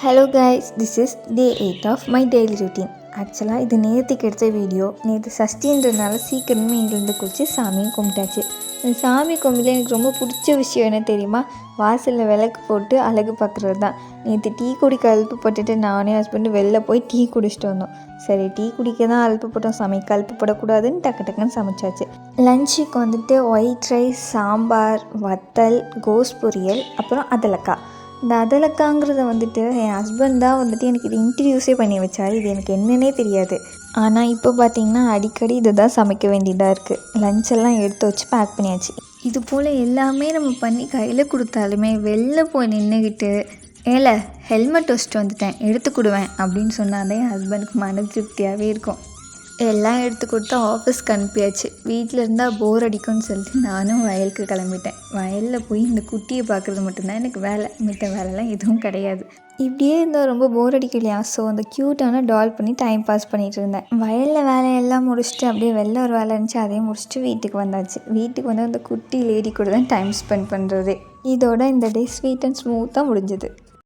Hello guys, this is day 8 of my daily routine. ஆக்சுவலாக இது நேற்றுக்கு எடுத்த வீடியோ. நேற்று சஷ்டின்றதுனால சீக்கிரமே எழுந்து குளிச்சு சாமியும் கும்பிட்டாச்சு. இந்த சாமி கும்பிட்டு எனக்கு ரொம்ப பிடிச்ச விஷயம் என்ன தெரியுமா? வாசலில் விளக்கு போட்டு அழகு பார்க்குறது தான். நேற்று டீ குடிக்க அழுப்பு போட்டுட்டு நானே ஹஸ்பண்டு வெளில போய் டீ குடிச்சிட்டு வந்தோம். சரி, டீ குடிக்க தான் அழுப்பு போட்டோம், சமைக்க அழுப்பு போடக்கூடாதுன்னு டக்குன்னு சமைச்சாச்சு. லஞ்சுக்கு வந்துட்டு ஒயிட் ரைஸ், சாம்பார், வத்தல், கோஸ் பொரியல், அப்புறம் அதலக்காய். இந்த அதலக்காங்கிறத வந்துட்டு என் ஹஸ்பண்ட் தான் வந்துட்டு எனக்கு இது இன்ட்ரடியூஸே பண்ணி வச்சார். இது எனக்கு என்னன்னே தெரியாது. ஆனால் இப்போ பார்த்திங்கன்னா அடிக்கடி இதை தான் சமைக்க வேண்டியதாக இருக்குது. லஞ்செல்லாம் எடுத்து வச்சு பேக் பண்ணியாச்சு. இது போல் எல்லாமே நம்ம பண்ணி கையில் கொடுத்தாலுமே வெளில போய் நின்றுக்கிட்டு ஏல ஹெல்மெட் வச்சுட்டு வந்துட்டேன் எடுத்து கொடுவேன் அப்படின்னு சொன்னாலே என் ஹஸ்பண்டுக்கு மன திருப்தியாகவே இருக்கும். எல்லாம் எடுத்து கொடுத்து ஆஃபீஸ்க்கு அனுப்பியாச்சு. வீட்டில் இருந்தால் போர் அடிக்கும்னு சொல்லிட்டு நானும் வயலுக்கு கிளம்பிட்டேன். வயலில் போய் இந்த குட்டியை பார்க்குறது மட்டும்தான் எனக்கு வேலை. மித்த வேலைலாம் எதுவும் கிடையாது. இப்படியே இருந்தால் ரொம்ப போர் அடிக்கலையா? ஸோ அந்த க்யூட்டான டால் பண்ணி டைம் பாஸ் பண்ணிகிட்டு இருந்தேன். வயலில் வேலையெல்லாம் முடிச்சுட்டு அப்படியே வெளில ஒரு வேலை இருந்துச்சு, அதையும் முடிச்சுட்டு வீட்டுக்கு வந்தாச்சு. வீட்டுக்கு வந்து அந்த குட்டி லேடி கூட தான் டைம் ஸ்பெண்ட் பண்ணுறது. இதோட இந்த டே ஸ்வீட் அண்ட் ஸ்மூத்தாக முடிஞ்சுது.